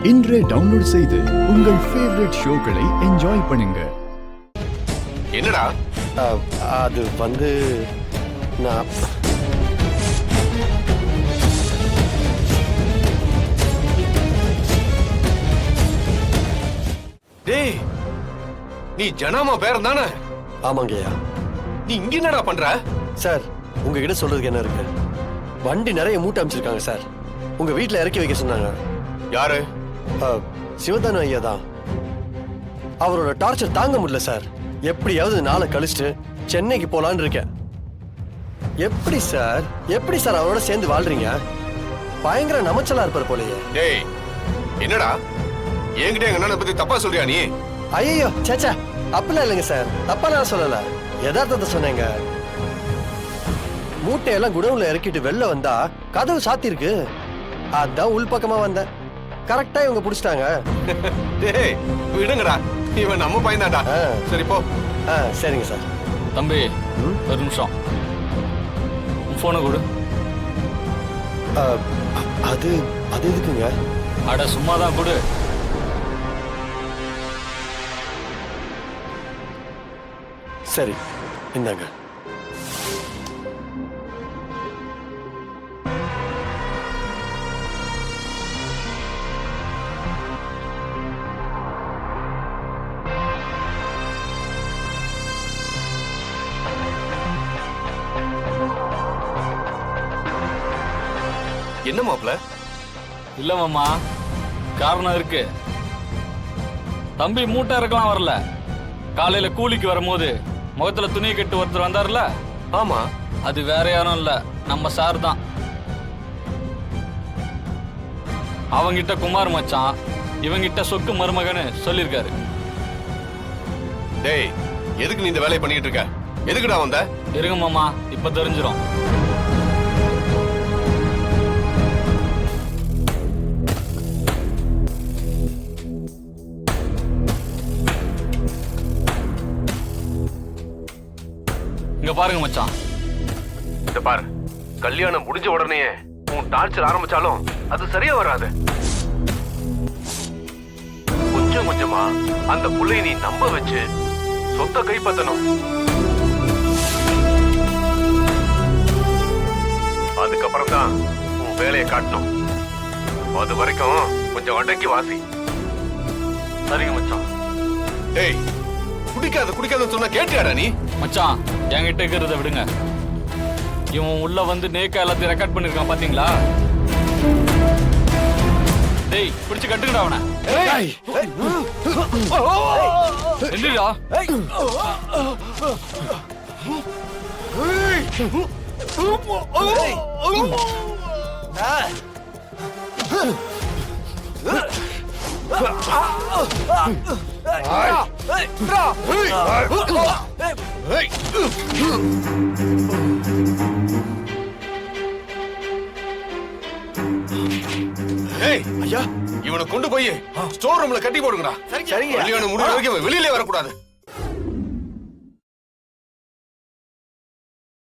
இன்றே டவுன்லோட் செய்து உங்கள் ஃபேவரட் ஷோக்களை என்ஜாய் பண்ணுங்க. என்னடா அது வந்து நான் டேய், நீ ஜனாமா பேரன் தானே? ஆமாங்கய்யா. நீ இங்க என்னடா பண்ற? சார், உங்ககிட்ட சொல்றதுக்கு என்ன இருக்கு? வண்டி நிறைய மூட்டை அமைச்சிருக்காங்க சார். உங்க வீட்டுல இறக்கி வைக்க சொன்னாங்க. யாரு? சிவதானு ஐயா தான். அவரோட டார்ச்சர் தாங்க முடியல சார். எப்படியாவது நாளை கழிச்சுட்டு சென்னைக்கு போலான்னு இருக்கேன். எப்படி சார் அவரோட சேர்ந்து வாழ்றீங்க? பயங்கர நமச்சலா இருப்பார் போலயே. டேய், என்னடா என்கிட்ட எங்க அண்ணனை பத்தி தப்பா சொல்றியா நீ? ஐயோ சேச்சா, அப்படிலாம் இல்லைங்க சார். தப்பா நான் சொல்லல, யதார்த்தத்தை சொன்னேங்க. மூட்டையெல்லாம் குடவுல இறக்கிட்டு வெளில வந்தா கதவு சாத்திருக்கு. அதான் உள்பக்கமா வந்தேன். கரெக்டா இவங்க புடிச்சிட்டாங்க. டேய் விடுங்கடா, இவன் நம்ம பையன் தான்டா. சரி போ. சரிங்க சார். தம்பி ஒரு நிமிஷம், போனை கொடு. அது அது எதுக்குங்க? அட சும்மா தான் கொடு. சரி இந்தாங்க. என்ன மாப்ள? இல்ல மாமா, காரணம் இருக்கு. தம்பி மூட்டை இறக்கலாம் வரல. காலையில கூலிக்கு வரும்போது முகத்துல துணியை கட்டு ஒருத்தர் வந்தார்ல? ஆமா. அது வேற யாரும் இல்ல, நம்ம சார் தான். அவங்கிட்ட குமார் மச்சான், இவங்கிட்ட சொக்கு மருமகன்னு சொல்லிருக்காரு. டேய், எதுக்கு நீ இந்த வேலையை பண்ணிட்டு இருக்க? எதுக்குடா வந்த? இருங்க மாமா, இப்ப தெரிஞ்சிடும். இங்க பாருங்க மச்சான். இந்த பாரு, கல்யாணம் முடிஞ்ச உடனே உன் டார்ச்சர் ஆரம்பிச்சாலும் அது சரியா வராது. கொஞ்சம் கொஞ்சமா அந்த புள்ளைய நீ நம்ப வச்சு சொத்தை கைப்பற்றணும். அதுக்கப்புறம் தான் உன் வேலையை காட்டணும். அது வரைக்கும் கொஞ்சம் அடக்கி வாசி. சரிங்க மச்சான். டேய், குடிக்காதுன்னு சொன்னா கேட்டியாடா நீ? மச்சான், என்கிட்ட இருக்கிறத விடுங்க. இவன் உள்ள வந்து நேக்கா எல்லாத்தையும் ரெக்கார்ட் பண்ணிருக்கான் பாத்தீங்களா? டேய், பிடிச்சு கட்டுங்கடா அவனை. எந்திரா. ஐயா, இவனை கொண்டு போய் ஸ்டோர் ரூம்ல கட்டி போடுங்கடா. சரிங்க. கல்யாணம் முடிஞ்ச வரைக்கும் வெளியிலே வரக்கூடாது.